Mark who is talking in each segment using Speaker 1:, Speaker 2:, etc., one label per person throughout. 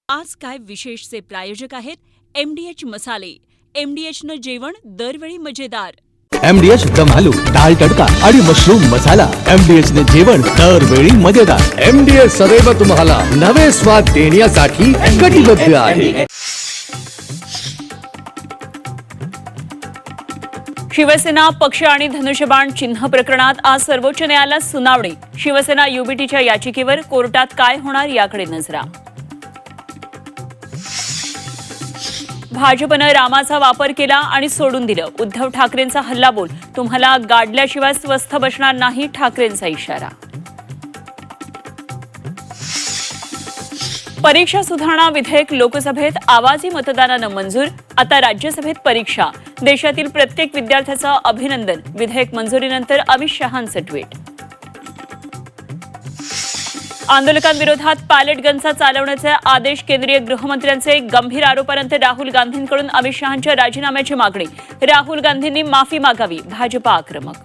Speaker 1: आज काय विशेषचे प्रायोजक आहेत MDH मसाले. MDHनं जेवण दरवेळी मजेदार.
Speaker 2: MDH दम आलू, दाल तडका आणि मशरूम मसाला. MDH ने जेवण दरवेळी मजेदार. MDH सदैव तुम्हाला नवे स्वाद देण्यासाठी कटिबद्ध आहे.
Speaker 1: शिवसेना पक्ष आणि धनुष्यबाण चिन्ह प्रकरणात आज सर्वोच्च न्यायालयात सुनावणी. शिवसेना UBTच्या याचिकेवर कोर्टात काय होणार याकडे नजरा. भाजपनं रामाचा वापर केला आणि सोडून दिलं. उद्धव ठाकरेंचा हल्लाबोल. तुम्हाला गाडल्याशिवाय स्वस्थ बसणार नाही, ठाकरेंचा इशारा. परीक्षा सुधारणा विधेयक लोकसभेत आवाजी मतदानानं मंजूर. आता राज्यसभेत परीक्षा. देशातील प्रत्येक विद्यार्थ्याचं अभिनंदन. विधेयक मंजुरीनंतर अमित शहांचं ट्विट. आंदोलकांविरोधात पॅलेट गनचा चालवण्याचे आदेश. केंद्रीय गृहमंत्र्यांचे. गंभीर आरोपानंतर राहुल गांधींकडून अमित शहांच्या राजीनाम्याची मागणी. राहुल गांधींनी माफी मागावी. भाजपा आक्रमक.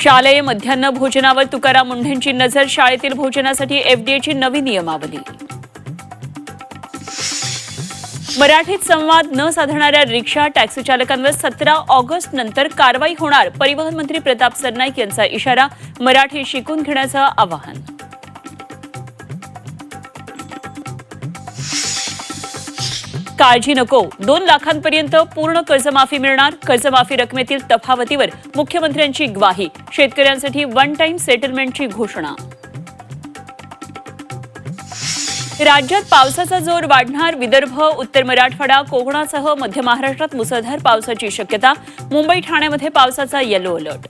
Speaker 1: शालेय मध्यान्ह भोजनावर तुकाराम मुंढेंची नजर. शाळेतील भोजनासाठी FDAची नवी नियमावली. मराठीत संवाद न साधणाऱ्या रिक्षा टॅक्सी चालकांवर 17 ऑगस्ट नंतर कारवाई होणार. परिवहन मंत्री प्रताप सरनाईक यांचा इशारा. मराठी शिकून घेण्याचं आवाहन. काळजी नको, 2 लाखांपर्यंत पूर्ण कर्जमाफी मिळणार. कर्जमाफी रकमेतील तफावतीवर मुख्यमंत्र्यांची ग्वाही. शेतकऱ्यांसाठी वन टाइम सेटलमेंटची घोषणा. राज्यात पावसाचा जोर वाढणार. विदर्भ, उत्तर मराठवाडा, कोकणासह मध्य महाराष्ट्रात मुसळधार पावसाची शक्यता. मुंबई, ठाण्यामध्ये पावसाचा येलो अलर्ट.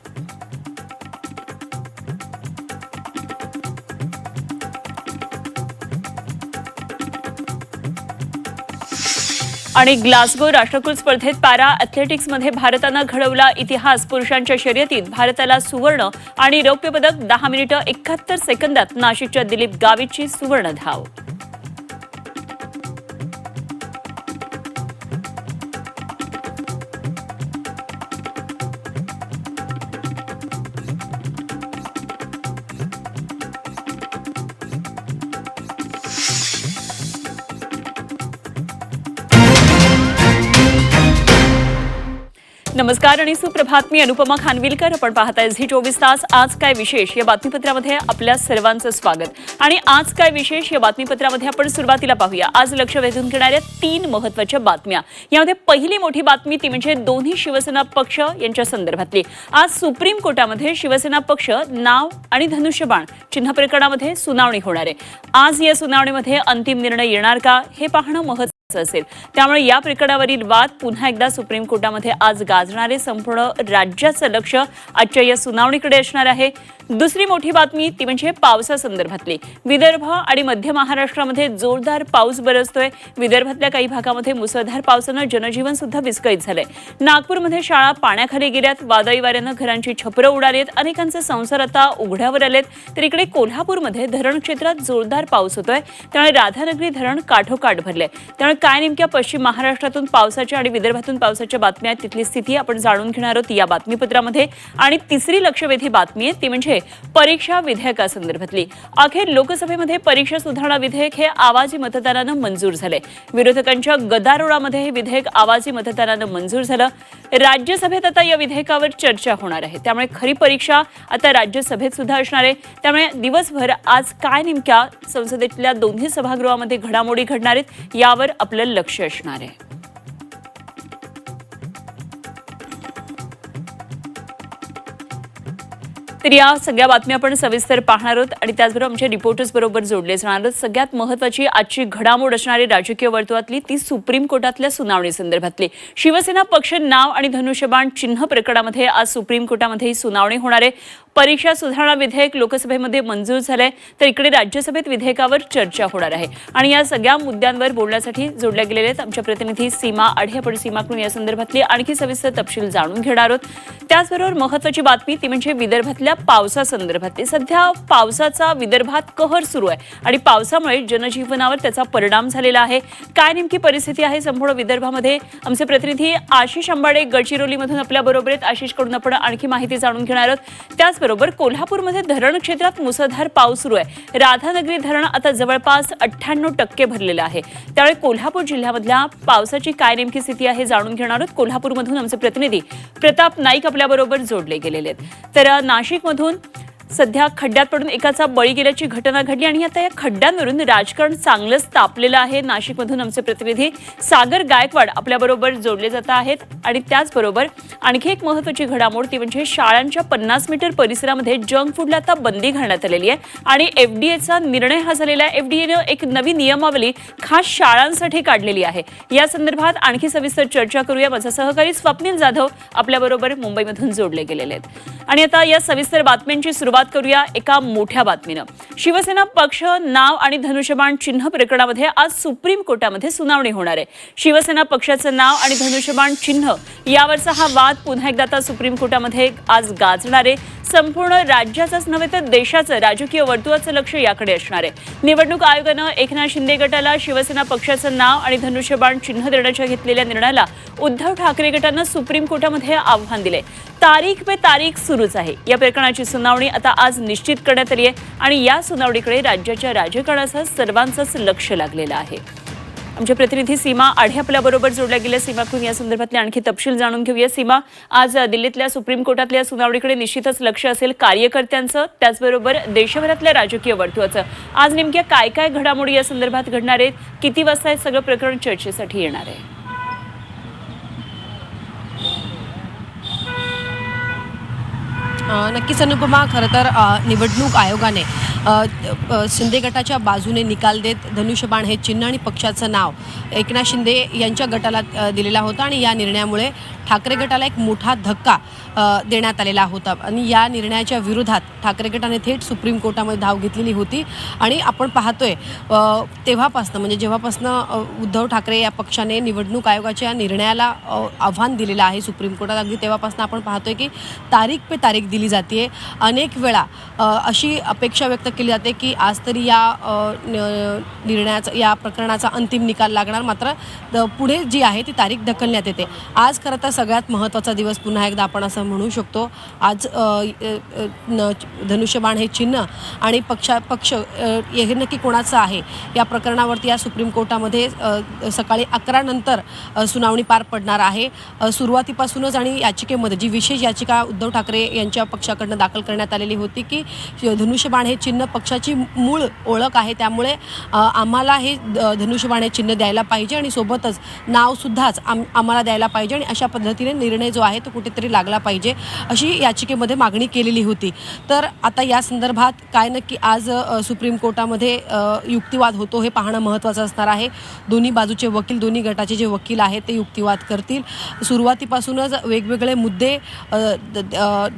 Speaker 1: आणि ग्लासगो राष्ट्रकुल स्पर्धेत पॅरा ॲथलेटिक्समध्ये भारतानं घडवला इतिहास. पुरुषांच्या शर्यतीत भारताला सुवर्ण आणि रौप्य पदक. 10 मिनिटं 71 सेकंदात नाशिकच्या दिलीप गावितची सुवर्ण धाव. नमस्कार आणि सुप्रभात. मी अनुपमा खानविलकर. आपण पाहताय झी24 तास. आज काय विशेष या बातमीपत्रामध्ये आपल्या सर्वांचं स्वागत. आणि आज काय विशेष या बातमीपत्रामध्ये आपण सुरुवातीला पाहूया आज लक्ष वेधून घेणाऱ्या 3 महत्त्वाच्या बातम्या. यामध्ये पहिली मोठी बातमी ती म्हणजे दोन्ही शिवसेना पक्ष यांच्या संदर्भातली. आज सुप्रीम कोर्टामध्ये शिवसेना पक्ष नाव आणि धनुष्यबाण चिन्ह प्रकरणामध्ये सुनावणी होणार आहे. आज या सुनावणीमध्ये अंतिम निर्णय येणार का हे पाहणं महत्त्वाचं असेल. त्यामुळे या प्रकरणावरील वाद पुन्हा एकदा सुप्रीम कोर्टामध्ये आज गाजणारे. संपूर्ण राज्याचं लक्ष आजच्या या सुनावणीकडे असणार आहे. दुसरी मोठी बातमी ती म्हणजे पावसासंदर्भातली. विदर्भ आणि मध्य महाराष्ट्रामध्ये जोरदार पाऊस बरसतोय. विदर्भातल्या काही भागामध्ये मुसळधार पावसानं जनजीवन सुद्धा विस्कळीत झालंय. नागपूरमध्ये शाळा पाण्याखाली गेल्यात. वादळी वाऱ्यानं घरांची छपरं उडालीत. अनेकांचे संसार आता उघड्यावर आलेत. तर इकडे कोल्हापूरमध्ये धरण क्षेत्रात जोरदार पाऊस होतोय. त्यामुळे राधानगरी धरण काठोकाठ भरले. त्यामुळे काय नेमक्या पश्चिम महाराष्ट्रातून पावसाच्या आणि विदर्भातून पावसाच्या बातम्या, तिथली स्थिती आपण जाणून घेणार आहोत या बातमीपत्रामध्ये. आणि तिसरी लक्षवेधी बातमी आहे ती म्हणजे परीक्षा विधेयकासंदर्भातली. अखेर लोकसभेमध्ये परीक्षा सुधारणा विधेयक हे आवाजी मतदानानं मंजूर झाले. विरोधकांच्या गदारोळामध्ये हे विधेयक आवाजी मतदानानं मंजूर झालं. राज्यसभेत आता या विधेयकावर चर्चा होणार आहे. त्यामुळे खरी परीक्षा आता राज्यसभेत सुद्धा असणार आहे. त्यामुळे दिवसभर आज काय नेमक्या संसदेतल्या दोन्ही सभागृहामध्ये घडामोडी घडणार आहेत यावर आपलं लक्ष असणार आहे. तर या सगळ्या बातम्या आपण सविस्तर पाहणार आहोत आणि त्याचबरोबर आमचे रिपोर्टर्स बरोबर जोडले जाणार आहोत. सगळ्यात महत्त्वाची आजची घडामोड असणारी राजकीय वर्तुळातली ती सुप्रीम कोर्टातल्या सुनावणी संदर्भातली. शिवसेना पक्ष नाव आणि धनुष्यबाण चिन्ह प्रकरणामध्ये आज सुप्रीम कोर्टामध्ये सुनावणी होणार आहे. परीक्षा सुधारणा विधेयक लोकसभेमध्ये मंजूर झालंय. तर इकडे राज्यसभेत विधेयकावर चर्चा होणार आहे. आणि या सगळ्या मुद्द्यांवर बोलण्यासाठी जोडल्या गेलेले आहेत आमच्या प्रतिनिधी सीमा आढे. आपण सीमाकडून या संदर्भातली आणखी सविस्तर तपशील जाणून घेणार आहोत. त्याचबरोबर महत्त्वाची बातमी ती म्हणजे विदर्भातल्या पावसासंदर्भातली. सध्या पावसाचा विदर्भात कहर सुरू आहे आणि पावसामुळे जनजीवनावर त्याचा परिणाम झालेला आहे. काय नेमकी परिस्थिती आहे संपूर्ण विदर्भामध्ये आमचे प्रतिनिधी आशिष अंबाडे गडचिरोलीमधून आपल्या बरोबर आहेत. आशिषकडून आपण आणखी माहिती जाणून घेणार आहोत. त्याच त्याचबरोबर कोल्हापूरमध्ये धरण क्षेत्रात मुसळधार पाऊस सुरू आहे. राधानगरी धरण आता जवळपास 98% भरलेलं आहे. त्यामुळे कोल्हापूर जिल्ह्यामधल्या पावसाची काय नेमकी स्थिती आहे जाणून घेणार आहोत. कोल्हापूरमधून आमचे प्रतिनिधी प्रताप नाईक आपल्याबरोबर जोडले गेलेले आहेत. तर नाशिकमधून सध्या खड्ड्यात पडून एकाचा बळी गेल्याची घटना घडली आणि आता या खड्ड्यांवरून राजकारण चांगलंच तापलेलं आहे. नाशिकमधून आमचे प्रतिनिधी सागर गायकवाड आपल्याबरोबर जोडले जात आहेत. आणि त्याचबरोबर आणखी एक महत्त्वाची घडामोड ती म्हणजे शाळांच्या 50 मीटर परिसरामध्ये जंक फूडला आता बंदी घालण्यात आलेली आहे आणि एफडीएचा निर्णय हा झालेला आहे. एफडीएनं एक नवी नियमावली खास शाळांसाठी काढलेली आहे. या संदर्भात आणखी सविस्तर चर्चा करूया. माझा सहकारी स्वप्नील जाधव आपल्याबरोबर मुंबईमधून जोडले गेलेले आहेत. आणि आता या सविस्तर बातम्यांची सुरुवात करूया एका मोठ्या बातमीनं. शिवसेना पक्ष नाव आणि धनुष्यबाण चिन्ह प्रकरणामध्ये आज सुप्रीम कोर्टामध्ये सुनावणी होणार आहे. शिवसेना पक्षाचं नाव आणि धनुष्यबाण चिन्ह यावरचा हा वाद पुन्हा एकदा आता सुप्रीम कोर्टामध्ये आज गाजणार आहे. संपूर्ण राज्याचंच नव्हे तर देशाचं राजकीय वर्तुळाचं लक्ष याकडे असणार आहे. निवडणूक आयोगानं एकनाथ शिंदे गटाला शिवसेना पक्षाचं नाव आणि धनुष्यबाण चिन्ह देण्याच्या घेतलेल्या निर्णयाला उद्धव ठाकरे गटानं सुप्रीम कोर्टामध्ये आव्हान दिले. तारीख पे तारीख सुरूच आहे. या प्रकरणाची सुनावणी आता आज निश्चित करण्यात आली आहे आणि या सुनावणीकडे राज्याच्या राजकारणाचं सर्वांचंच लक्ष लागलेलं आहे. आमचे प्रतिनिधी सीमा आढे आपल्याबरोबर जोडल्या गेल्या. सीमाकडून या संदर्भातले आणखी तपशील जाणून घेऊया. सीमा, आज दिल्लीतल्या सुप्रीम कोर्टातल्या सुनावणीकडे निश्चितच लक्ष असेल कार्यकर्त्यांचं, त्याचबरोबर देशभरातल्या राजकीय वर्तुळाचं. आज नेमक्या काय काय घडामोडी या संदर्भात घडणार आहेत? किती वाजता हे सगळं प्रकरण चर्चेसाठी येणार आहे?
Speaker 3: नक्कीच अनुपमा, खरं तर निवडणूक आयोगाने शिंदे गटाच्या बाजूने निकाल देत धनुष्यबाण हे चिन्ह आणि पक्षाचं नाव एकनाथ शिंदे यांच्या गटाला दिलेला होता आणि या निर्णयामुळे ठाकरे गटाला एक मोठा धक्का देण्यात आलेला होता आणि या निर्णयाच्या विरोधात ठाकरे गटाने थेट सुप्रीम कोर्टामध्ये धाव घेतलेली होती. आणि आपण पाहतोय तेव्हापासनं म्हणजे जेव्हापासनं उद्धव ठाकरे या पक्षाने निवडणूक आयोगाच्या निर्णयाला आव्हान दिलेलं आहे सुप्रीम कोर्टात, अगदी तेव्हापासनं आपण पाहतोय की तारीख पे तारीख दिली जाते. अनेक वेळा अशी अपेक्षा व्यक्त केली जाते की आज तरी या निर्णयाचा या प्रकरणाचा अंतिम निकाल लागणार, मात्र पुढे जी आहे ती तारीख ढकलण्यात येते. आज खरं तर सगळ्यात महत्त्वाचा दिवस पुन्हा एकदा आपण असं म्हणू शकतो. आज धनुष्यबाण हे चिन्ह आणि पक्ष हे नक्की कोणाचं आहे या प्रकरणावरती या सुप्रीम कोर्टामध्ये सकाळी 11 नंतर सुनावणी पार पडणार आहे. सुरुवातीपासूनच आणि याचिकेमध्ये जी विशेष याचिका उद्धव ठाकरे यांच्या पक्षाकडनं दाखल करण्यात आलेली होती की धनुष्यबाण हे चिन्ह पक्षाची मूळ ओळख आहे, त्यामुळे आम्हाला हे धनुष्यबाण हे चिन्ह द्यायला पाहिजे आणि सोबतच नावसुद्धाच आम्हाला द्यायला पाहिजे आणि अशा पद्धतीने निर्णय जो आहे तो कुठेतरी लागला पाहिजे अशी याचिकेमध्ये मागणी केलेली होती. तर आता या संदर्भात काय नक्की आज सुप्रीम कोर्टामध्ये युक्तिवाद होतो हे पाहणं महत्त्वाचं असणार आहे. दोन्ही बाजूचे वकील, दोन्ही गटाचे जे वकील आहेत ते युक्तिवाद करतील. सुरुवातीपासूनच वेगवेगळे मुद्दे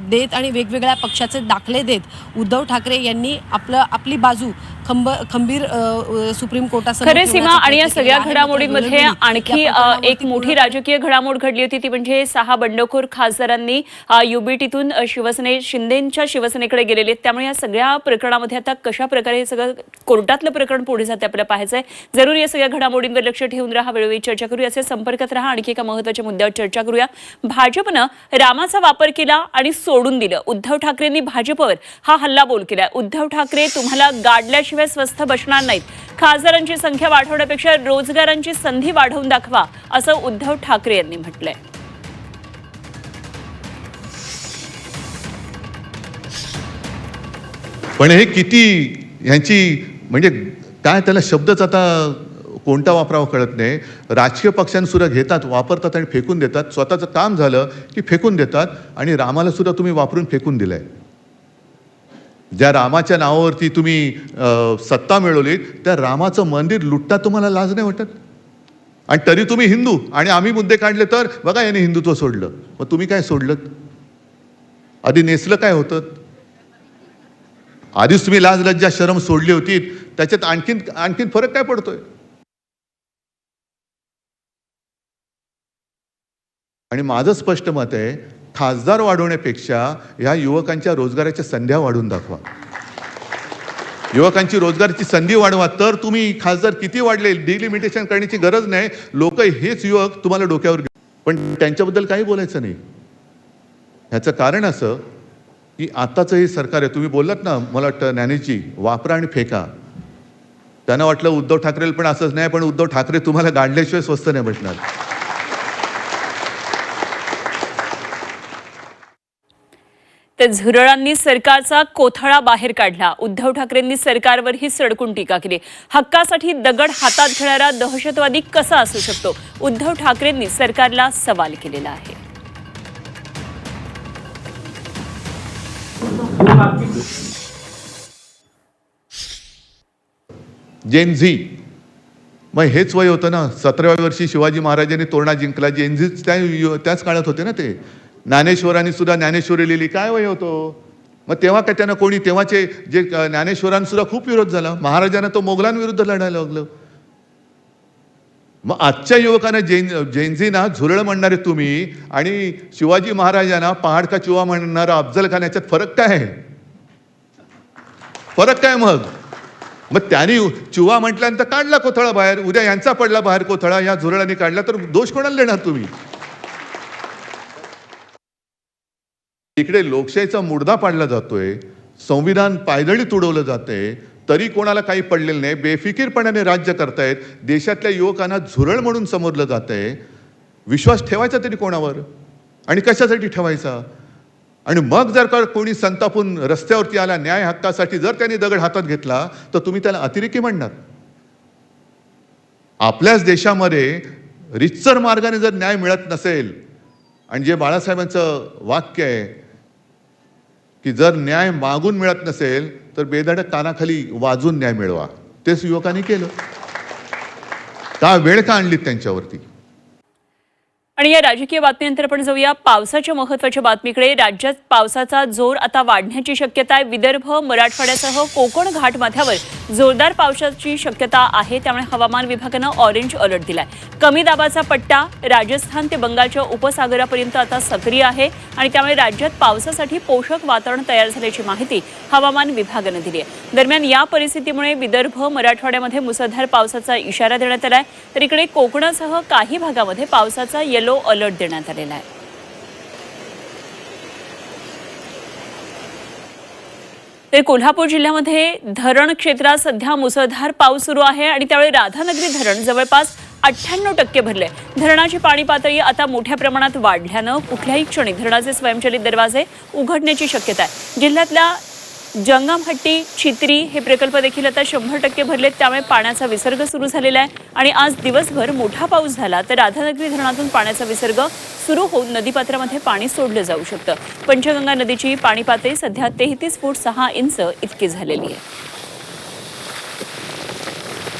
Speaker 3: देत आणि वेगवेगळ्या पक्षाचे दाखले देत उद्धव ठाकरे यांनी आपली बाजू खंबीर सुप्रीम कोर्टासमोर.
Speaker 1: खरे सीमा, आणि या सगळ्या घडामोडींमध्ये आणखी एक मोठी राजकीय घडामोड घडली होती ती म्हणजे 6 बंडखोर खासदारांनी युबीटीतून शिंदेंच्या शिवसेनेकडे गेलेले. त्यामुळे या सगळ्या प्रकरणामध्ये आता कशा प्रकारे हे सगळं कोर्टातलं प्रकरण पुढे जाते आपल्याला पाहायचं आहे. जरूर या सगळ्या घडामोडींवर लक्ष ठेवून राहा, वेळोवेळी चर्चा करूया, असे संपर्कात राहा. आणखी एका महत्त्वाच्या मुद्द्यावर चर्चा करूया. भाजपनं रामाचा वापर केला आणि सोडून दिलं. उद्धव ठाकरेंनी भाजपवर हा हल्लाबोल केलाय. उद्धव ठाकरे तुम्हाला गाडल्याशिवाय स्वस्थ बसणार नाहीत. खासदारांची संख्या वाढवण्यापेक्षा रोजगारांची संधी वाढवून दाखवा, असं उद्धव ठाकरे यांनी म्हटलंय.
Speaker 4: पण हे किती ह्यांची म्हणजे काय त्याला शब्दच आता कोणता वापरावा कळत नाही. राजकीय पक्षांसुद्धा घेतात, वापरतात आणि फेकून देतात. स्वतःचं काम झालं की फेकून देतात आणि रामाला सुद्धा तुम्ही वापरून फेकून दिलंय. ज्या रामाच्या नावावरती तुम्ही सत्ता मिळवली त्या रामाचं मंदिर लुटता तुम्हाला लाज नाही वाटत? आणि तरी तुम्ही हिंदू आणि आम्ही मुद्दे काढले तर बघा याने हिंदुत्व सोडलं. मग तुम्ही काय सोडलं? आधी नेसलं काय होतं? आधीच तुम्ही लाज लज्जा शरम सोडली होती, त्याच्यात आणखीन फरक काय पडतोय? आणि माझं स्पष्ट मत आहे, खासदार वाढवण्यापेक्षा ह्या युवकांच्या रोजगाराच्या संध्या वाढवून दाखवा. युवकांची रोजगाराची संधी वाढवा, तर तुम्ही खासदार किती वाढले डिलिमिटेशन करण्याची गरज नाही. लोक हेच युवक तुम्हाला डोक्यावर घेऊन, पण त्यांच्याबद्दल काही बोलायचं नाही. ह्याचं कारण असं की आत्ताचं हे सरकार आहे, तुम्ही बोललात ना, मला वाटतं ज्ञानेशजी, वापरा आणि फेका. त्यांना वाटलं उद्धव ठाकरेला पण असंच नाही, पण उद्धव ठाकरे तुम्हाला गाडल्याशिवाय स्वस्त नाही बसणार.
Speaker 1: तर झुरळांनी सरकारचा कोथळा बाहेर काढला. उद्धव ठाकरेंनी सरकारवरही सडकून टीका केली. हक्कासाठी दगड हातात घेणारा दहशतवादी कसा असू शकतो? उद्धव ठाकरेंनी सरकारला सवाल केलेला आहे.
Speaker 4: जेन झी, मग हेच वय होतं ना. 17व्या वर्षी शिवाजी महाराजांनी तोरणा जिंकला. जेन झीच त्याच काळात होते ना ते. ज्ञानेश्वरांनी सुद्धा ज्ञानेश्वरी लिहिली, काय वय होतो. मग तेव्हा काय त्यांना कोणी, तेव्हाचे जे ज्ञानेश्वरांसुद्धा खूप विरोध झाला. महाराजांना तो मोगलांविरुद्ध लढायला लागलं. मग आजच्या युवकांना जेनझीना झुरळ म्हणणारे तुम्ही आणि शिवाजी महाराजांना पहाड का चुवा म्हणणारा अफजल खान, याच्यात फरक काय आहे? फरक काय मग त्यांनी चुवा म्हटल्यानंतर काढला कोथळा बाहेर, उद्या यांचा पडला बाहेर कोथळा, या झुरळांनी काढला, तर दोष कोणाला देणार तुम्ही? इकडे लोकशाहीचा मुडदा पाडला जातोय, संविधान पायदळी तुडवलं जातंय, तरी कोणाला काही पडलेलं नाही. बेफिकीरपणाने राज्य करतायत. देशातल्या युवकांना झुरळ म्हणून समोरलं जातंय. विश्वास ठेवायचा तरी कोणावर आणि कशासाठी ठेवायचा? आणि मग जर का कोणी संतापून रस्त्यावरती आला न्याय हक्कासाठी, जर त्यांनी दगड हातात घेतला, तर तुम्ही त्याला अतिरेकी म्हणणार? आपल्याच देशामध्ये रितसर मार्गाने जर न्याय मिळत नसेल, आणि जे बाळासाहेबांचं वाक्य आहे की जर न्याय मागून मिळत नसेल तर बेधडक कानाखाली वाजून न्याय मिळवा, तेच युवकांनी केलं. का वेळ का आणलीत त्यांच्यावरती?
Speaker 1: आणि या राजकीय बातमीनंतर आपण जाऊया पावसाच्या महत्त्वाच्या बातमीकडे. राज्यात पावसाचा जोर आता वाढण्याची शक्यता आहे. विदर्भ, मराठवाड्यासह कोकण घाटमाथ्यावर जोरदार पावसाची शक्यता आहे. त्यामुळे हवामान विभागानं ऑरेंज अलर्ट दिलाय. कमी दाबाचा पट्टा राजस्थान ते बंगालच्या उपसागरापर्यंत आता सक्रिय आहे आणि त्यामुळे राज्यात पावसासाठी पोषक वातावरण तयार झाल्याची माहिती हवामान विभागानं दिली आहे. दरम्यान या परिस्थितीमुळे विदर्भ, मराठवाड्यामध्ये मुसळधार पावसाचा इशारा देण्यात आलाय. तर इकडे कोकणासह काही भागामध्ये पावसाचा येलो अलर्ट देण्यात आलेला आहे. तर कोल्हापूर जिल्ह्यामध्ये धरण क्षेत्रात सध्या मुसळधार पाऊस सुरू आहे आणि त्यामुळे राधानगरी धरण जवळपास 98% भरले. धरणाची पाणी पातळी आता मोठ्या प्रमाणात वाढल्यानं कुठल्याही क्षणी धरणाचे स्वयंचलित दरवाजे उघडण्याची शक्यता आहे. जिल्ह्यातल्या जंगमहट्टी, चित्री हे प्रकल्प देखील आता 100% भरलेत. त्यामुळे पाण्याचा विसर्ग सुरू झालेला आहे आणि आज दिवसभर मोठा पाऊस झाला तर राधानगरी धरणातून पाण्याचा विसर्ग सुरू होऊन नदीपात्रामध्ये पाणी सोडलं जाऊ शकतं. पंचगंगा नदीची पाणी पातळी सध्या 33 फूट 6 इंच इतकी झालेली आहे.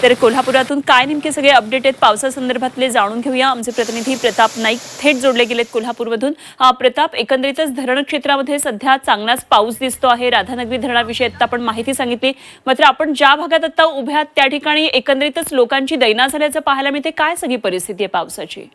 Speaker 1: तर कोल्हापुरातून काय नेमके सगळे अपडेट आहेत पावसासंदर्भातले जाणून घेऊया. आमचे प्रतिनिधी प्रताप नाईक थेट जोडले गेलेत कोल्हापूरमधून. प्रताप, एकंदरीतच धरण क्षेत्रामध्ये सध्या चांगलाच पाऊस दिसतो आहे. राधानगरी धरणाविषयी आता आपण माहिती सांगितली, मात्र आपण ज्या भागात आता उभ्या आहात त्या ठिकाणी एकंदरीतच लोकांची दैना झाल्याचं पाहायला मिळते. काय सगळी परिस्थिती आहे पावसाची?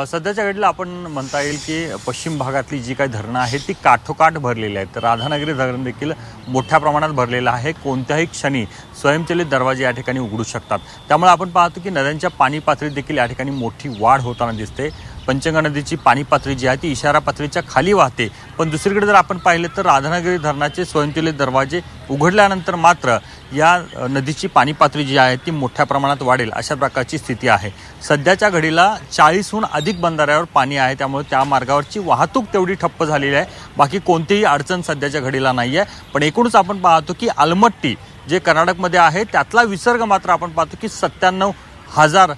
Speaker 5: सध्याच्या घडीला आपण म्हणता येईल की पश्चिम भागातली जी काही धरणं आहेत ती काठोकाठ भरलेली आहेत. राधानगरी धरण देखील मोठ्या प्रमाणात भरलेलं आहे. कोणत्याही क्षणी स्वयंचलित दरवाजे या ठिकाणी उघडू शकतात. त्यामुळे आपण पाहतो की नद्यांच्या पाणी पातळीत देखील या ठिकाणी मोठी वाढ होताना दिसते. पंचगंगा नदीची पाणी पातळी जी आहे ती इशारा पातळीच्या खाली वाहते. पण दुसरीकडे जर आपण पाहिलं तर राधानगरी धरणाचे स्वयंचलित दरवाजे उघडल्यानंतर मात्र या नदीची पाणी पातळी जी आहे ती मोठ्या प्रमाणात वाढेल अशा प्रकारची स्थिती आहे. सध्याच्या घडीला 40हून अधिक बंधाऱ्यावर पाणी आहे. त्यामुळे त्या मार्गावरची वाहतूक तेवढी ठप्प झालेली आहे. बाकी कोणतीही अडचण सध्याच्या घडीला नाही आहे. पण एकूणच आपण पाहतो की अलमट्टी जे कर्नाटकमध्ये आहे त्यातला विसर्ग मात्र आपण पाहतो की 97,000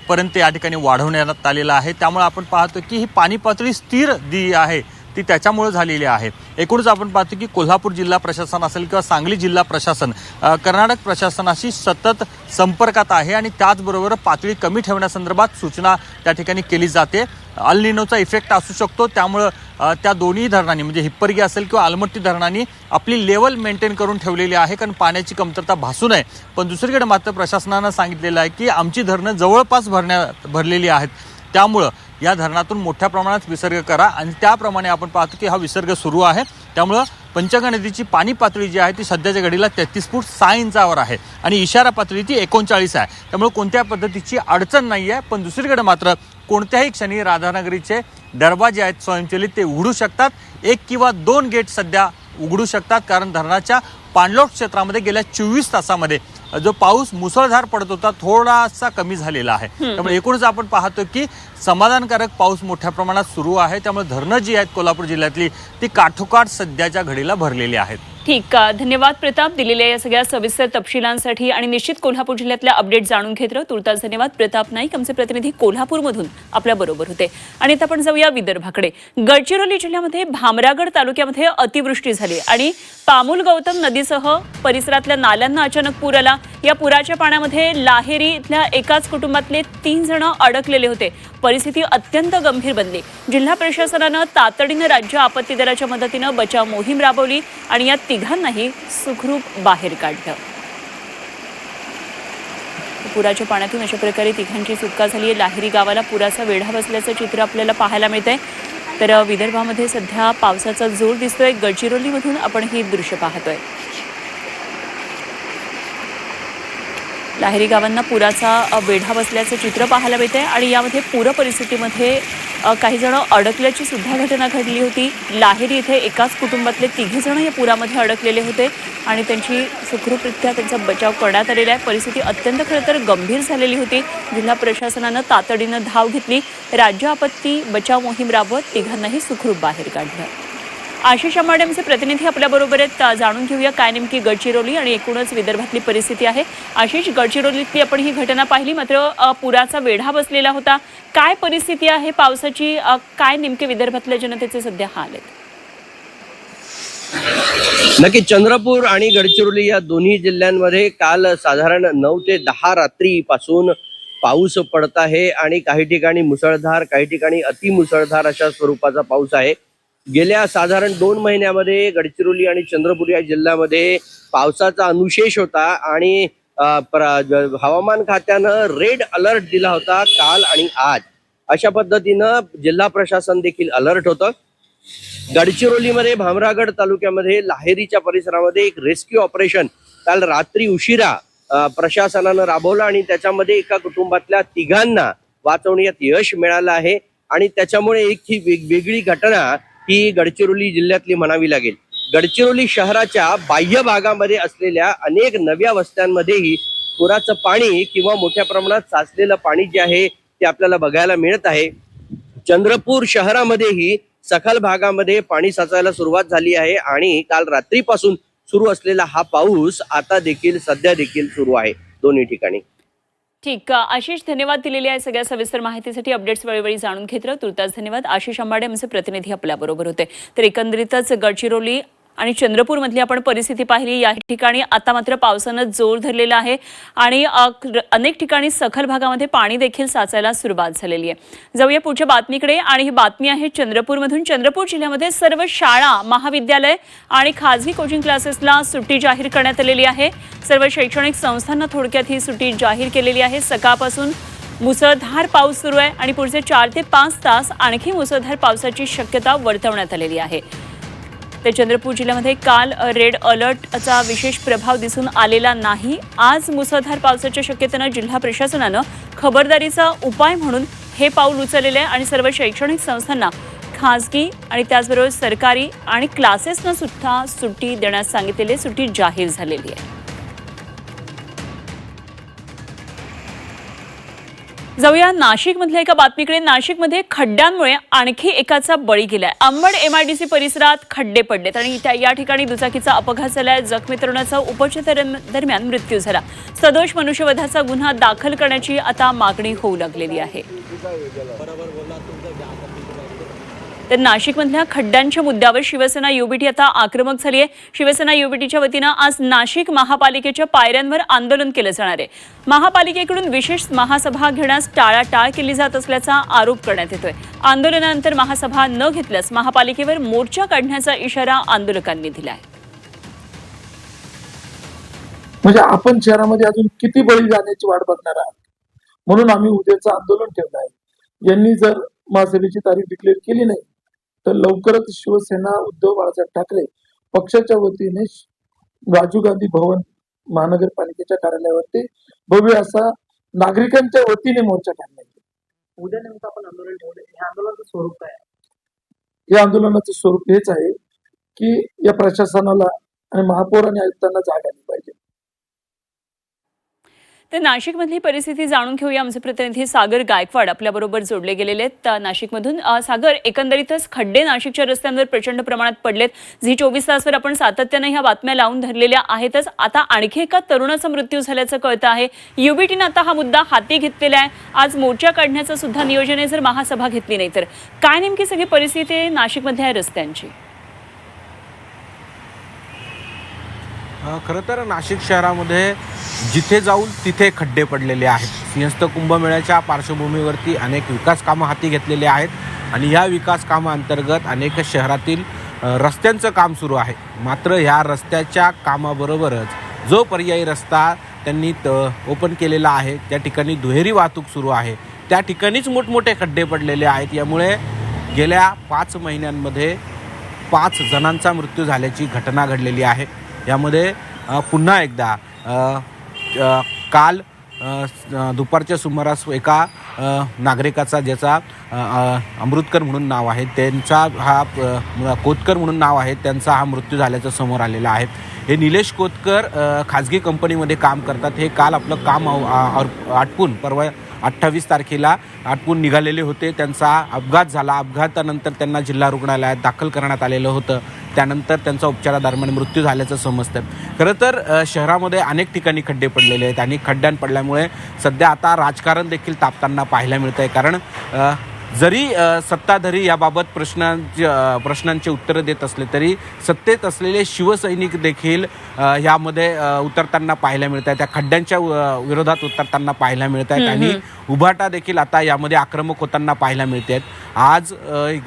Speaker 5: पर्यंत या ठिकाणी वाढवण्यात आलेला आहे. त्यामुळे आपण पाहतो की ही पाणी पातळी स्थिर जी आहे ती त्याच्यामुळे झालेली आहे. एकूणच आपण पाहतो की कोल्हापूर जिल्हा प्रशासन असेल किंवा सांगली जिल्हा प्रशासन कर्नाटक प्रशासनाशी सतत संपर्कात आहे आणि त्याचबरोबर पातळी कमी ठेवण्यासंदर्भात सूचना त्या ठिकाणी केली जाते. अल निनोचा इफेक्ट असू शकतो, त्यामुळं त्या दोन्ही धरणांनी म्हणजे हिप्परगी असेल किंवा अलमट्टी धरणांनी आपली लेवल मेंटेन करून ठेवलेली आहे कारण पाण्याची कमतरता भासू नये. पण दुसरीकडे मात्र प्रशासनानं सांगितलेलं आहे की आमची धरणं जवळपास भरलेली आहेत. त्यामुळं या धरणातून मोठ्या प्रमाणात विसर्ग करा आणि त्याप्रमाणे आपण पाहतो की हा विसर्ग सुरू आहे. त्यामुळं पंचगंगा नदीची पाणी पातळी जी आहे ती सध्याच्या घडीला 33 फूट 6 इंचावर आहे आणि इशारा पातळी ती 39 आहे. त्यामुळे कोणत्या पद्धतीची अडचण नाही आहे. पण दुसरीकडे मात्र कोणत्याही क्षणी राधानगरीचे दरवाजे आहेत स्वयंचलित ते उघडू शकतात. 1 किंवा 2 गेट सध्या उघडू शकतात, कारण धरणाच्या पाणलोट क्षेत्रामध्ये गेल्या 24 तासामध्ये जो पाऊस मुसळधार पडत होता थोडासा कमी झालेला आहे. त्यामुळे एकूणच आपण पाहतो की समाधानकारक पाऊस मोठ्या प्रमाणात सुरू आहे. त्यामुळे धरणं जी आहेत कोल्हापूर जिल्ह्यातली ती काठोकाठ सध्याच्या घडीला भरलेली आहेत.
Speaker 1: ठीक, धन्यवाद प्रताप दिलेल्या या सगळ्या सविस्तर तपशिलांसाठी आणि निश्चित कोल्हापूर जिल्ह्यातल्या अपडेट जाणून घेत राहू. तुर्तास धन्यवाद प्रताप नाईक, आमचे प्रतिनिधी कोल्हापूरमधून आपल्या बरोबर होते. आणि आता आपण जाऊया विदर्भाकडे. गडचिरोली जिल्ह्यामध्ये भामरागड तालुक्यामध्ये अतिवृष्टी झाली आणि पामुल गौतम नदीसह परिसरातल्या नाल्यांना अचानक पूर आला. या पुराच्या पाण्यामध्ये लाहेरी इथल्या एकाच कुटुंबातले 3 जण अडकलेले होते. परिस्थिती अत्यंत गंभीर बनली. जिल्हा प्रशासनानं तातडीनं राज्य आपत्ती दलाच्या मदतीनं बचाव मोहीम राबवली आणि या तिघांनाही सुखरूप बाहेर काढलं. पुराच्या पाण्यातून अशा प्रकारे तिघांची सुटका झाली आहे. लाहेरी गावाला पुराचा वेढा बसल्याचं चित्र आपल्याला पाहायला मिळतंय. तर विदर्भामध्ये सध्या पावसाचा जोर दिसतोय. गडचिरोलीमधून आपण ही दृश्य पाहतोय. लाहेरी गावांना पुराचा वेढा बसल्याचं चित्र पाहायला मिळते आणि यामध्ये पूर परिस्थितीमध्ये काही जण अडकल्याची सुद्धा घटना घडली होती. लाहेरी इथे एकाच कुटुंबातले 3 जण या पुरामध्ये अडकलेले होते आणि त्यांची सुखरूपरित्या त्यांचा बचाव करण्यात आलेला आहे. परिस्थिती अत्यंत खरं तर गंभीर झालेली होती. जिल्हा प्रशासनानं तातडीनं धाव घेतली. राज्य आपत्ती बचाव मोहीम राबवत तिघांनाही सुखरूप बाहेर काढलं. आशिष आंबाडे आमचे प्रतिनिधी आपल्याबरोबर आहेत. जाणून घेऊया काय नेमकी गडचिरोली आणि एकूणच विदर्भातली परिस्थिती आहे. आशिष, गडचिरोलीतली आपण ही घटना पाहिली, मात्र पुराचा वेढा बसलेला होता. काय परिस्थिती आहे पावसाची? काय नेमके विदर्भातल्या जनतेचे सध्या हाल आहेत?
Speaker 6: नक्की चंद्रपूर आणि गडचिरोली या दोन्ही जिल्ह्यांमध्ये काल साधारण 9 ते 10 रात्रीपासून पाऊस पडत आहे आणि काही ठिकाणी मुसळधार, काही ठिकाणी अतिमुसळधार अशा स्वरूपाचा पाऊस आहे. गेल्या साधारण 2 महिन्यामध्ये गडचिरोली आणि चंद्रपूर या जिल्ह्यामध्ये पावसाचा अनुशेष होता आणि हवामान खात्यानं रेड अलर्ट दिला होता काल आणि आज. अशा पद्धतीनं जिल्हा प्रशासन देखील अलर्ट होतं. गडचिरोलीमध्ये भामरागड तालुक्यामध्ये लाहेरीच्या परिसरामध्ये एक रेस्क्यू ऑपरेशन काल रात्री उशिरा प्रशासनानं राबवलं आणि त्याच्यामध्ये एका कुटुंबातल्या 3घांना वाचवण्यात यश मिळालं आहे. आणि त्याच्यामुळे एक ही वेगवेगळी घटना ही गडचिरोली जिल्ह्यातली म्हणावी लागेल. गडचिरोली शहराच्या बाह्य भागामध्ये असलेल्या अनेक नव्या वस्त्यांमध्येही पुराचं पाणी किंवा मोठ्या प्रमाणात साचलेलं पाणी जे आहे ते आपल्याला बघायला मिळत आहे. चंद्रपूर शहरामध्येही सखल भागामध्ये पाणी साचायला सुरुवात झाली आहे आणि काल रात्रीपासून सुरू असलेला हा पाऊस आता देखील सध्या देखील सुरू आहे दोन्ही ठिकाणी.
Speaker 1: ठीक, आशिष धन्यवाद दिलेल्या आहे सगळ्या सविस्तर माहितीसाठी. अपडेट्स वेळोवेळी जाणून घेत राहू. तुर्तास धन्यवाद. आशिष आंबाडे आमचे प्रतिनिधी आपल्याबरोबर होते. तर एकंदरीतच गडचिरोली आणि चंद्रपूरमधली आपण परिस्थिती पाहिली. या ठिकाणी आता मात्र पावसानं जोर धरलेला आहे आणि अनेक ठिकाणी सखल भागामध्ये पाणी देखील साचायला सुरुवात झालेली आहे. जाऊया पुढच्या बातमीकडे आणि ही बातमी आहे चंद्रपूरमधून. चंद्रपूर जिल्ह्यामध्ये सर्व शाळा, महाविद्यालय आणि खाजगी कोचिंग क्लासेसला सुट्टी जाहीर करण्यात आलेली आहे. सर्व शैक्षणिक संस्थांना थोडक्यात ही सुट्टी जाहीर केलेली आहे. सकाळपासून मुसळधार पाऊस सुरू आहे आणि पुढचे 4 ते 5 तास आणखी मुसळधार पावसाची शक्यता वर्तवण्यात आलेली आहे. तर चंद्रपूर जिल्ह्यामध्ये काल रेड अलर्टचा विशेष प्रभाव दिसून आलेला नाही. आज मुसळधार पावसाच्या शक्यतेनं जिल्हा प्रशासनानं खबरदारीचा उपाय म्हणून हे पाऊल उचललेलं आहे आणि सर्व शैक्षणिक संस्थांना, खाजगी आणि त्याचबरोबर सरकारी आणि क्लासेसना सुद्धा सुट्टी देण्यास सांगितलेली, सुट्टी जाहीर झालेली आहे. जाऊया नाशिकमधल्या एका बातमीकडे. नाशिकमध्ये खड्ड्यांमुळे आणखी एकाचा बळी गेलाय. अंबड MIDC परिसरात खड्डे पडलेत आणि या ठिकाणी दुचाकीचा अपघात झालाय. जखमी तरुणाचा उपचार दरम्यान मृत्यू झाला. सदोष मनुष्यवधाचा गुन्हा दाखल करण्याची आता मागणी होऊ लागलेली आहे. तर नाशिकमधल्या खड्ड्यांच्या मुद्द्यावर शिवसेना UBT आता आक्रमक झाली आहे. शिवसेना UBTच्या वतीनं आज नाशिक महापालिकेच्या पायऱ्यांवर आंदोलन केलं जाणार आहे. महापालिकेकडून विशेष महासभा घेण्यास टाळाटाळ केली जात असल्याचा आरोप करण्यात येतोय. आंदोलनानंतर महासभा न घेतल्यास महापालिकेवर मोर्चा काढण्याचा इशारा आंदोलकांनी दिलाय.
Speaker 7: म्हणजे आपण शहरामध्ये अजून किती बळी जाण्याची वाट बघणार आहात, म्हणून आम्ही उद्याचं आंदोलन ठेवलं आहे. यांनी जर महासभेची तारीख डिक्लेअर केली नाही तर लवकरच शिवसेना उद्धव बाळासाहेब ठाकरे पक्षाच्या वतीने राजीव गांधी भवन महानगरपालिकेच्या कार्यालयावरती भव्य असा नागरिकांच्या वतीने मोर्चा काढण्यात येईल.
Speaker 8: उद्या नेमकं आपण आंदोलन ठेवले, हे आंदोलनाचं स्वरूप काय आहे?
Speaker 7: या आंदोलनाचं स्वरूप हेच आहे की या प्रशासनाला आणि महापौर आणि आयुक्तांना जाग आली पाहिजे.
Speaker 1: तर नाशिकमधली परिस्थिती जाणून घेऊया. आमचे प्रतिनिधी सागर गायकवाड आपल्याबरोबर जोडले गेलेले आहेत नाशिकमधून. सागर, एकंदरीतच खड्डे नाशिकच्या रस्त्यांवर प्रचंड प्रमाणात पडलेत. झी 24 तासवर आपण सातत्याने ह्या बातम्या लावून धरलेल्या आहेतच. आता आणखी एका तरुणाचा मृत्यू झाल्याचं कळतं आहे. युबीटीनं आता हा मुद्दा हाती घेतलेला आहे. आज मोर्चा काढण्याचं सुद्धा नियोजन आहे, जर महासभा घेतली नाही तर. काय नेमकी सगळी परिस्थिती आहे नाशिकमधल्या रस्त्यांची?
Speaker 9: खरं तर नाशिक शहरामध्ये जिथे जाऊल तिथे खड्डे पडलेले आहेत. सिंहस्थ कुंभमेळ्याच्या पार्श्वभूमीवरती अनेक विकास कामं हाती घेतलेली आहेत आणि ह्या विकास कामाअंतर्गत अनेक शहरातील रस्त्यांचं काम सुरू आहे. मात्र ह्या रस्त्याच्या कामाबरोबरच जो पर्यायी रस्ता त्यांनी ओपन केलेला आहे त्या ठिकाणी दुहेरी वाहतूक सुरू आहे. त्या ठिकाणीच मोठमोठे खड्डे पडलेले आहेत. यामुळे गेल्या 5 महिन्यांमध्ये 5 जणांचा मृत्यू झाल्याची घटना घडलेली आहे. यामध्ये पुन्हा एकदा काल दुपारच्या सुमारास एका नागरिकाचा, ज्याचा अमृतकर म्हणून नाव आहे, त्यांचा हा कोतकर म्हणून नाव आहे, त्यांचा हा मृत्यू झाल्याचं समोर आलेलं आहे. हे निलेश कोतकर खाजगी कंपनीमध्ये काम करतात. हे काल आपलं काम आटपून परवा 28 तारखेला आटपून निघालेले होते. त्यांचा अपघात झाला. अपघातानंतर त्यांना जिल्हा रुग्णालयात दाखल करण्यात आलेलं होतं. त्यानंतर त्यांचा उपचारादरम्यान मृत्यू झाल्याचं समजतं. खरं तर शहरामध्ये अनेक ठिकाणी खड्डे पडलेले आहेत आणि खड्ड्यां पडल्यामुळे सध्या आता राजकारण देखील तापताना पाहायला मिळतं आहे. कारण जरी सत्ताधारी याबाबत प्रश्नांची उत्तरं देत असले तरी सत्तेत असलेले शिवसैनिक देखील यामध्ये उतरताना पाहायला मिळत आहेत. त्या खड्ड्यांच्या विरोधात उतरताना पाहायला मिळत आहेत आणि उभाटा देखील आता यामध्ये आक्रमक होताना पाहायला मिळते आहेत. आज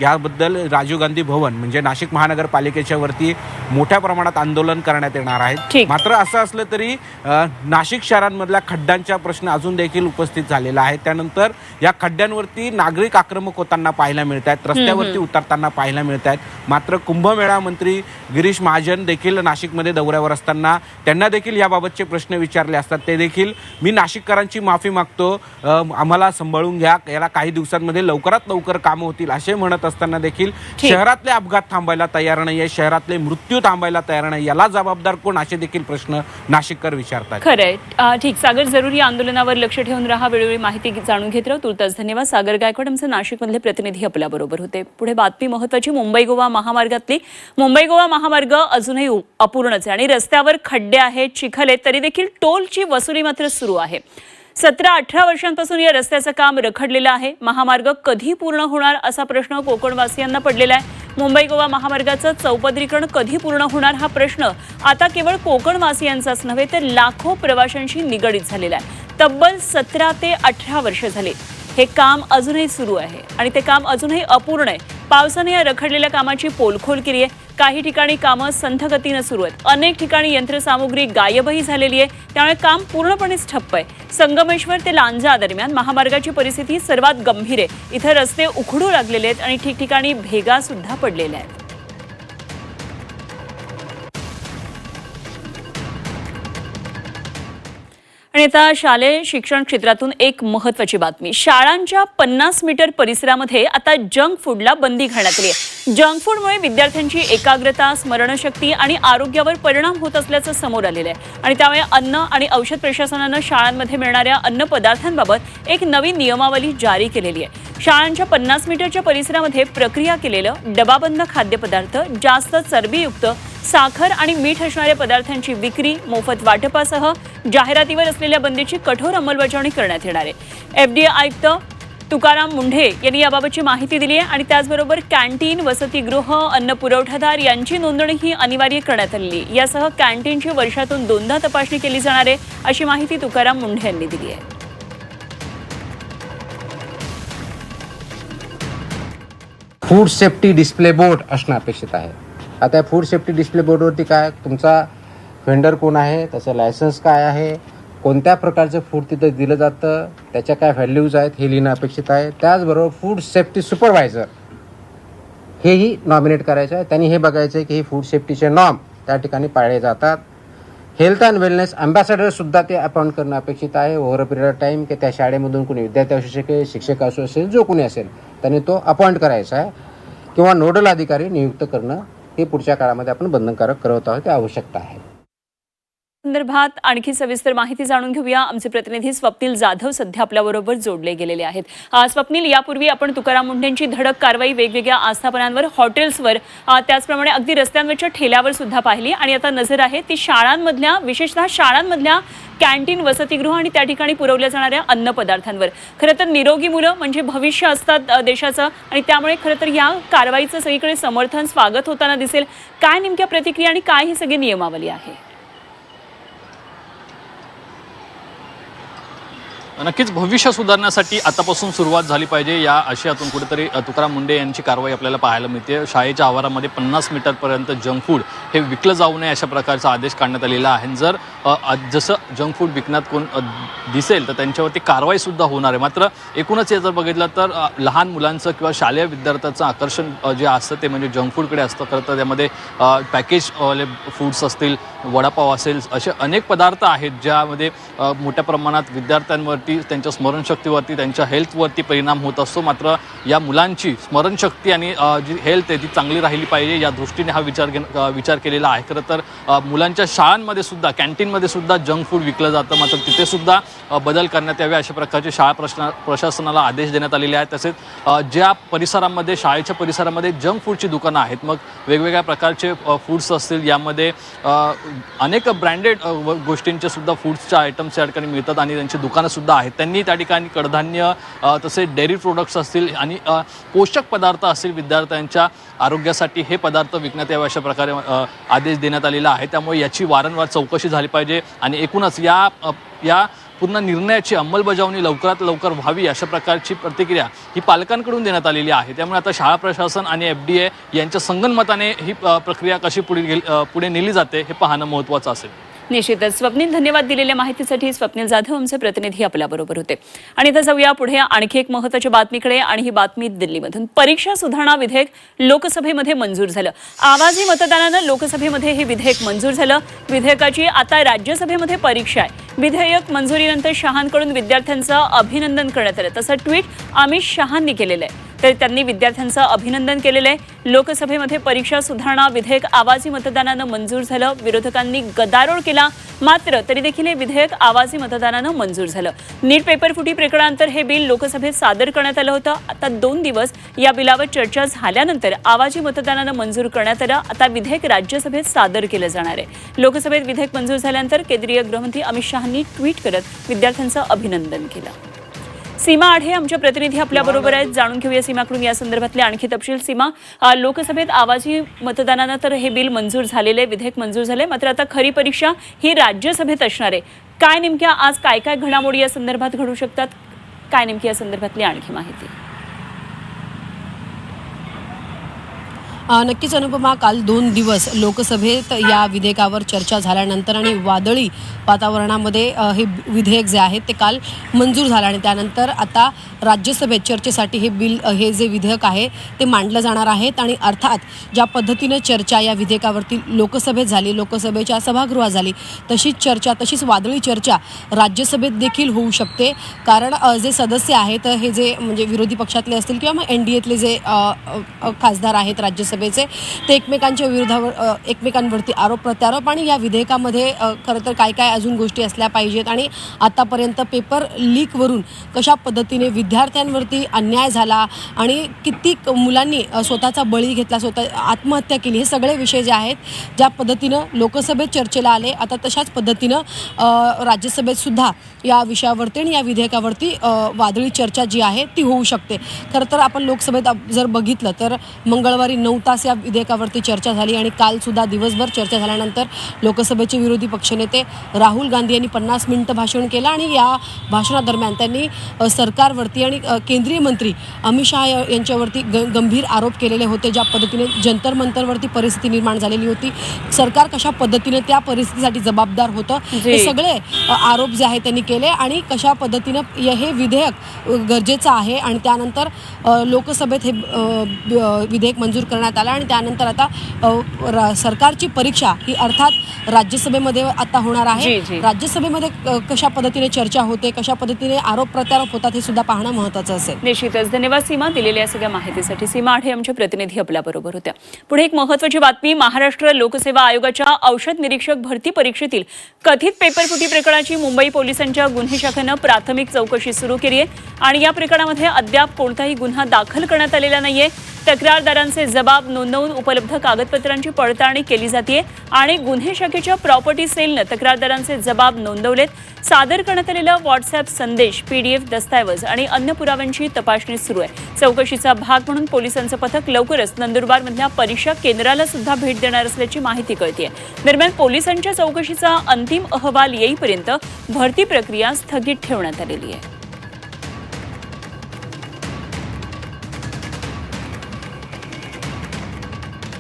Speaker 9: याबद्दल राजीव गांधी भवन म्हणजे नाशिक महानगरपालिकेच्या वरती मोठ्या प्रमाणात आंदोलन करण्यात येणार आहे. मात्र असं असलं तरी नाशिक शहरांमधल्या खड्ड्यांचा प्रश्न अजून देखील उपस्थित झालेला आहे. त्यानंतर या खड्ड्यांवरती नागरिक आक्रमक होताना पाहायला मिळत आहेत, रस्त्यावरती उतरताना पाहायला मिळत आहेत. मात्र कुंभमेळा मंत्री गिरीश महाजन देखील नाशिकमध्ये दौऱ्यावर असताना त्यांना देखील याबाबतचे प्रश्न विचारले असतात. ते देखील मी नाशिककरांची माफी मागतो, आम्हाला सांभाळून घ्या, याला काही दिवसांमध्ये लवकरात लवकर कामं होतील असे म्हणत असताना देखील शहरातले अपघात थांबायला तयार नाहीये, शहरातले मृत्यू थांबायला तयार नाही. याला जबाबदार कोण असे देखील प्रश्न नाशिककर विचारतात.
Speaker 1: खरंय. ठीक, सागर, जरूर या आंदोलनावर लक्ष ठेवून राहा. वेळोवेळी माहिती जाणून घेत राहा. तुर्तास धन्यवाद. सागर गायकवाड आमचे नाशिकमधले प्रतिनिधी आपल्या बरोबर होते. पुढे बातमी महत्वाची. मुंबई गोवा महामार्गातली. मुंबई गोवा महामार्ग अजूनही अपूर्णच आहे आणि रस्त्यावर खड्डे आहेत, चिखल आहेत, तरी देखील टोलची वसुली मात्र सुरू आहे. 17-18 वर्षांपासून या रस्त्याचं काम रखडलेलं आहे. महामार्ग कधी पूर्ण होणार असा प्रश्न कोकणवासियांना पडलेला आहे. मुंबई गोवा महामार्गाचं चौपदरीकरण कधी पूर्ण होणार हा प्रश्न आता केवळ कोकणवासियांचाच नव्हे तर लाखो प्रवाशांशी निगडीत झालेला आहे. तब्बल 17 ते 18 वर्ष झाले हे काम अजूनही सुरू आहे आणि ते काम अजूनही अपूर्ण आहे. पावसाने या रखडलेल्या कामाची पोलखोल केली आहे. काही ठिकाणी कामं संथ गतीनं सुरू आहेत, अनेक ठिकाणी यंत्रसामुग्री गायबही झालेली आहे. त्यामुळे काम पूर्णपणेच ठप्प आहे. संगमेश्वर ते लांजा दरम्यान महामार्गाची परिस्थिती सर्वात गंभीर आहे. इथं रस्ते उखडू लागलेले आहेत आणि ठिकठिकाणी भेगा सुद्धा पडलेल्या आहेत. आणि आता शालेय शिक्षण क्षेत्रातून एक महत्त्वाची बातमी. शाळांच्या 50 मीटर परिसरामध्ये आता जंक फूडला बंदी घालण्यात आली आहे. जंक फूडमुळे विद्यार्थ्यांची एकाग्रता, स्मरणशक्ती आणि आरोग्यावर परिणाम होत असल्याचं समोर आलेलं आहे आणि त्यामुळे अन्न आणि औषध प्रशासनानं शाळांमध्ये मिळणाऱ्या अन्न पदार्थांबाबत एक नवीन नियमावली जारी केलेली आहे. शाळांच्या 50 मीटरच्या परिसरामध्ये प्रक्रिया केलेलं डबाबंद खाद्यपदार्थ, जास्त चरबीयुक्त, साखर आणि मीठ असणाऱ्या पदार्थांची विक्री, मोफत वाटपासह जाहिरातीवर असलेल्या बंदीची कठोर अंमलबजावणी करण्यात येणार आहे. FDA आयुक्त तुकाराम मुंढे यांनी याबाबतची माहिती दिली आहे आणि त्याचबरोबर कॅन्टीन, वसतिगृह, अन्न पुरवठादार यांची नोंदणीही अनिवार्य करण्यात आली आहे. यासह कॅन्टीनची वर्षातून 2दा तपासणी केली जाणार आहे अशी माहिती तुकाराम मुंढे यांनी दिली आहे.
Speaker 10: फूड सेफ्टी डिस्प्ले बोर्ड असणं अपेक्षित आहे. आता फूड सेफ्टी डिस्प्ले बोर्डवरती काय तुमचा व्हेंडर कोण आहे, त्याचं लायसन्स काय आहे, कोणत्या प्रकारचं फूड तिथं दिलं जातं, त्याच्या काय व्हॅल्यूज आहेत हे लिहिणं अपेक्षित आहे. त्याचबरोबर फूड सेफ्टी सुपरवायझर हेही नॉमिनेट करायचं आहे. त्यांनी हे बघायचं आहे की हे फूड सेफ्टीचे नॉर्म त्या ठिकाणी पाळले जातात. हेल्थ अँड वेलनेस अँबॅसेडरसुद्धा ते अपॉइंट करणं अपेक्षित आहे over a period of time, की त्या शाळेमधून कोणी विद्यार्थी असू शकेल, शिक्षक असू असेल, जो कोणी असेल त्यांनी तो अपॉइंट करायचा आहे किंवा नोडल अधिकारी नियुक्त करणं हे पुढच्या काळामध्ये आपण बंधनकारक करत आहोत, ते आवश्यकता आहे.
Speaker 1: संदर्भात आणखी सविस्तर माहिती जाणून घेऊया. आमचे प्रतिनिधी स्वप्नील जाधव सध्या आपल्याबरोबर जोडले गेलेले आहेत. स्वप्नील, यापूर्वी आपण तुकाराम मुंढेंची धडक कारवाई वेगवेगळ्या आस्थापनांवर, हॉटेल्सवर, त्याचप्रमाणे अगदी रस्त्यांवरच्या ठेल्यावर सुद्धा पाहिली आणि आता नजर आहे ती शाळांमधल्या, विशेषतः शाळांमधल्या कॅन्टीन, वसतिगृह आणि त्या ठिकाणी पुरवल्या जाणाऱ्या अन्नपदार्थांवर. खरं तर निरोगी मुलं म्हणजे भविष्य असतात देशाचं आणि त्यामुळे खरं तर या कारवाईचं सगळीकडे समर्थन, स्वागत होताना दिसेल. काय नेमक्या प्रतिक्रिया आणि काय ही सगळी नियमावली आहे?
Speaker 11: नक्कीच भविष्य सुधारण्यासाठी आतापासून सुरुवात झाली पाहिजे या आशयातून कुठेतरी तुकाराम मुंढे यांची कारवाई आपल्याला पाहायला मिळते. शाळेच्या आवारामध्ये 50 मीटरपर्यंत जंक फूड हे विकलं जाऊ नये अशा प्रकारचा आदेश काढण्यात आलेला आहे. जर जसं जंक फूड विकण्यात कोण दिसेल तर त्यांच्यावरती कारवाईसुद्धा होणार आहे. मात्र एकूणच हे जर बघितलं तर लहान मुलांचं किंवा शालेय विद्यार्थ्यांचं आकर्षण जे असतं ते म्हणजे जंक फूडकडे असतं. खरं तर त्यामध्ये पॅकेज फूड्स असतील, वडापाव असेल, असे अनेक पदार्थ आहेत ज्यामध्ये मोठ्या प्रमाणात विद्यार्थ्यांवर त्यांच्या स्मरणशक्तीवरती, त्यांच्या हेल्थवरती परिणाम होत असतो. मात्र या मुलांची स्मरणशक्ती आणि जी हेल्थ आहे ती चांगली राहिली पाहिजे या दृष्टीने हा विचार केलेला आहे. खरं तर मुलांच्या शाळांमध्ये सुद्धा, कॅन्टीनमध्ये सुद्धा जंक फूड विकलं जातं. मात्र तिथे सुद्धा बदल करण्यात यावे अशा प्रकारचे शाळा प्रशासनाला आदेश देण्यात आलेले आहेत. तसेच ज्या परिसरामध्ये, शाळेच्या परिसरामध्ये जंक फूडची दुकानं आहेत, मग वेगवेगळ्या प्रकारचे फूड्स असतील, यामध्ये अनेक ब्रँडेड गोष्टींचे सुद्धा फूड्सच्या आयटम्स या ठिकाणी मिळतात आणि त्यांची दुकानं सुद्धा आहेत. त्यांनी त्या ठिकाणी कडधान्य, तसेच डेअरी प्रोडक्ट्स असतील आणि पोषक पदार्थ असतील, विद्यार्थ्यांच्या आरोग्यासाठी हे पदार्थ विकण्यात यावे अशा प्रकारे आदेश देण्यात आलेला आहे. त्यामुळे याची वारंवार चौकशी झाली पाहिजे आणि एकूणच या पूर्ण निर्णयाची अंमलबजावणी लवकरात लवकर व्हावी अशा प्रकारची प्रतिक्रिया ही पालकांकडून देण्यात आलेली आहे. त्यामुळे आता शाळा प्रशासन आणि FDA यांच्या संगनमताने ही प्रक्रिया कशी पुढे नेली जाते हे पाहणं महत्त्वाचं असेल.
Speaker 1: निश्चितच. स्वप्नील, धन्यवाद दिलेल्या माहितीसाठी. स्वप्नील जाधव आमचे प्रतिनिधी आपल्याबरोबर होते. आणि आता जाऊया पुढे आणखी एक महत्त्वाच्या बातमीकडे आणि ही बातमी दिल्लीमधून. परीक्षा सुधारणा विधेयक लोकसभेमध्ये मंजूर झालं. आवाजी मतदानानं लोकसभेमध्ये हे विधेयक मंजूर झालं. विधेयकाची आता राज्यसभेमध्ये परीक्षा आहे. विधेयक मंजुरीनंतर शहांकडून विद्यार्थ्यांचं अभिनंदन करण्यात आलं. तसं ट्विट अमित शहांनी केलेलं आहे. तर त्यांनी विद्यार्थ्यांचं अभिनंदन केलेलं आहे. लोकसभेमध्ये परीक्षा सुधारणा विधेयक आवाजी मतदानानं मंजूर झालं. विरोधकांनी गदारोळ केला, मात्र तरी देखील हे विधेयक आवाजी मतदानानं मंजूर झालं. नीट पेपर फुटी प्रकरणानंतर हे बिल लोकसभेत सादर करण्यात आलं होतं. आता 2 दिवस या बिलावर चर्चा झाल्यानंतर आवाजी मतदानानं मंजूर करण्यात आलं. आता विधेयक राज्यसभेत सादर केलं जाणार आहे. लोकसभेत विधेयक मंजूर झाल्यानंतर केंद्रीय गृहमंत्री अमित शहांनी ट्विट करत विद्यार्थ्यांचं अभिनंदन केलं. सीमा आढे आमच्या प्रतिनिधी आपल्याबरोबर आहेत. जाणून घेऊया सीमाकडून या संदर्भातले आणखी तपशील. सीमा, लोकसभेत आवाजी मतदानानं तर हे बिल मंजूर झालेले, विधेयक मंजूर झाले, मात्र आता खरी परीक्षा ही राज्यसभेत असणार आहे. काय नेमक्या आज काय काय घडामोडी या संदर्भात घडू शकतात? काय नेमकी या संदर्भातली आणखी माहिती?
Speaker 3: नक्कीच अनुपमा, काल 2 दिवस लोकसभेत या विधेयकावर चर्चा झाल्यानंतर आणि वादळी वातावरणामध्ये हे विधेयक जे आहे ते काल मंजूर झालं आणि त्यानंतर आता राज्यसभेत चर्चेसाठी हे बिल, हे जे विधेयक आहे ते मांडलं जाणार आहेत. आणि अर्थात ज्या पद्धतीनं चर्चा या विधेयकावरती लोकसभेत झाली, लोकसभेच्या सभागृहात झाली, तशीच चर्चा, तशीच वादळी चर्चा राज्यसभेत देखील होऊ शकते. कारण जे सदस्य आहेत, हे जे म्हणजे विरोधी पक्षातले असतील किंवा मग NDAतले जे खासदार आहेत राज्यसभेचे, ते एकमेकांच्या विरोधावर, एकमेकांवरती आरोप प्रत्यारोप आणि या विधेयकामध्ये खरं तर काय काय अजून गोष्टी असल्या पाहिजेत आणि आतापर्यंत पेपर लीकवरून कशा पद्धतीने विद्यार्थ्यांवरती अन्याय झाला आणि किती मुलांनी स्वतःचा बळी घेतला, स्वतः आत्महत्या केली, हे सगळे विषय जे आहेत ज्या पद्धतीनं लोकसभेत चर्चेला आले, आता तशाच पद्धतीनं राज्यसभेत सुद्धा या विषयावरती आणि या विधेयकावरती वादळी चर्चा जी आहे ती होऊ शकते. खरं तर आपण लोकसभेत जर बघितलं तर मंगळवारी 9 तूर्तास या विधेयकावरती चर्चा झाली आणि काल सुद्धा दिवसभर चर्चा झाल्यानंतर लोकसभेचे विरोधी पक्षनेते राहुल गांधी यांनी 50 मिनिटं भाषण केलं आणि या भाषणादरम्यान त्यांनी सरकारवरती आणि केंद्रीय मंत्री अमित शहा यांच्यावरती गंभीर आरोप केलेले होते. ज्या पद्धतीने जंतर मंतरवरती परिस्थिती निर्माण झालेली होती, सरकार कशा पद्धतीने त्या परिस्थितीसाठी जबाबदार होतं, हे सगळे आरोप जे आहेत त्यांनी केले आणि कशा पद्धतीनं हे विधेयक गरजेचं आहे आणि त्यानंतर लोकसभेत हे विधेयक मंजूर करण्यात आलं आणि त्यानंतर आता सरकारची परीक्षा ही अर्थात राज्यसभेमध्ये आता होणार आहे. राज्यसभेमध्ये कशा पद्धतीने चर्चा होते, कशा पद्धतीने आरोप प्रत्यारोप होतात हे सुद्धा पाहणं महत्त्वाचं असेल.
Speaker 1: निश्चितच. धन्यवाद सीमा, दिलेल्या सगळ्या माहितीसाठी. सीमा आठे आमचे प्रतिनिधी आपल्याबरोबर होत्या. पुढे एक महत्त्वाची बातमी. महाराष्ट्र लोकसेवा आयोगाच्या औषध निरीक्षक भरती परीक्षेतील कथित पेपरफुटी प्रकरणाची मुंबई पोलिसांच्या गुन्हे शाखेनं प्राथमिक चौकशी सुरू केली आहे आणि या प्रकरणामध्ये अद्याप कोणताही गुन्हा दाखल करण्यात आलेला नाहीये. तक्रारदारांचे जबाब नोंदवून उपलब्ध कागदपत्रांची पडताळणी केली जाते आणि गुन्हे शाखेच्या प्रॉपर्टी सेलनं तक्रारदारांचे जबाब नोंदवलेत. सादर करण्यात आलेला व्हॉट्सअप संदेश, PDF दस्तऐवज आणि अन्य पुराव्यांची तपासणी सुरू आहे. चौकशीचा भाग म्हणून पोलिसांचं पथक लवकरच नंदुरबारमधल्या परीक्षा केंद्राला सुद्धा भेट देणार असल्याची माहिती कळते. दरम्यान पोलिसांच्या चौकशीचा अंतिम अहवाल येईपर्यंत भरती प्रक्रिया स्थगित ठेवण्यात आलेली आहे.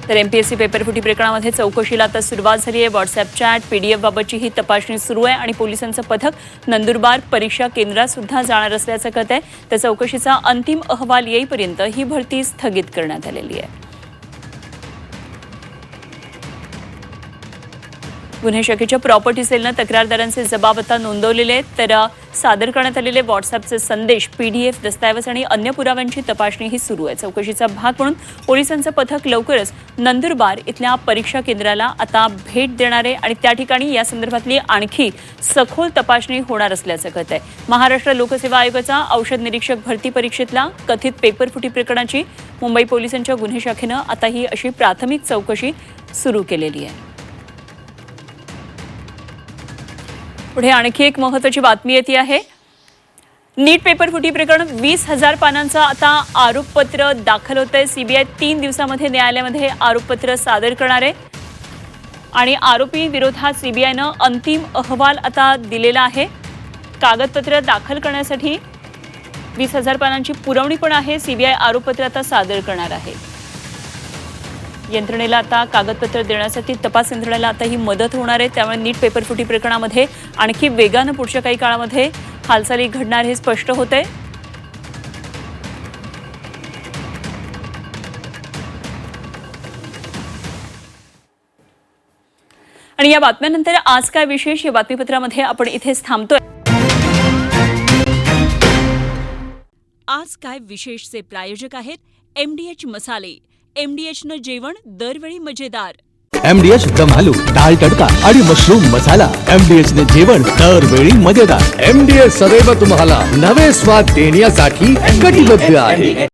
Speaker 1: तर MPSC पेपरफुटी प्रकरणामध्ये चौकशीला आता सुरुवात झाली आहे. व्हॉट्सअप चॅट, PDF बाबतची ही तपासणी सुरू आहे आणि पोलिसांचं पथक नंदुरबार परीक्षा केंद्रात सुद्धा जाणार असल्याचं कळत आहे. तर चौकशीचा अंतिम अहवाल येईपर्यंत ही भरती स्थगित करण्यात आलेली आहे. गुन्हे शाखेच्या प्रॉपर्टी सेलनं तक्रारदारांचे जबाब आता नोंदवलेले आहेत. तर सादर करण्यात आलेले व्हॉट्सअपचे संदेश, PDF दस्तऐवज आणि अन्य पुराव्यांची तपासणी ही सुरू आहे. चौकशीचा भाग म्हणून पोलिसांचं पथक लवकरच नंदुरबार इथल्या परीक्षा केंद्राला आता भेट देणार आहे आणि त्या ठिकाणी या संदर्भातली आणखी सखोल तपासणी होणार असल्याचं कळत आहे. महाराष्ट्र लोकसेवा आयोगाचा औषध निरीक्षक भरती परीक्षेतला कथित पेपरफुटी प्रकरणाची मुंबई पोलिसांच्या गुन्हे शाखेनं आता ही अशी प्राथमिक चौकशी सुरू केलेली आहे. पुढे आणखी एक महत्त्वाची बातमी येते आहे. नीट पेपरफुटी प्रकरण 20,000 पानांचं आता आरोपपत्र दाखल होत आहे. CBI 3 दिवसामध्ये न्यायालयामध्ये आरोपपत्र सादर करणार आहे आणि आरोपी विरोधात CBIनं अंतिम अहवाल आता दिलेला आहे. कागदपत्र दाखल करण्यासाठी 20,000 पानांची पुरवणी पण आहे. CBI आरोपपत्र आता सादर करणार आहे. यंत्रणेला आता कागदपत्र देण्यासाठी तपास यंत्रणेला आता ही मदत होणार आहे. त्यामुळे नीट पेपरफुटी प्रकरणामध्ये आणखी वेगानं पुढच्या काही काळामध्ये हालचाली घडणार हे स्पष्ट होते. आणि या बातम्यानंतर आज काय विशेष या बातमीपत्रामध्ये आपण इथेच थांबतोय. आज काय विशेषचे प्रायोजक आहेत MDH मसाले. MDHनं जेवण दरवेळी मजेदार.
Speaker 2: MDH दम आलू, डाळ तडका आणि मशरूम मसाला. MDHने जेवण दरवेळी मजेदार. MDH सदैव तुम्हाला नवे स्वाद देण्यासाठी कटिबद्ध आहे.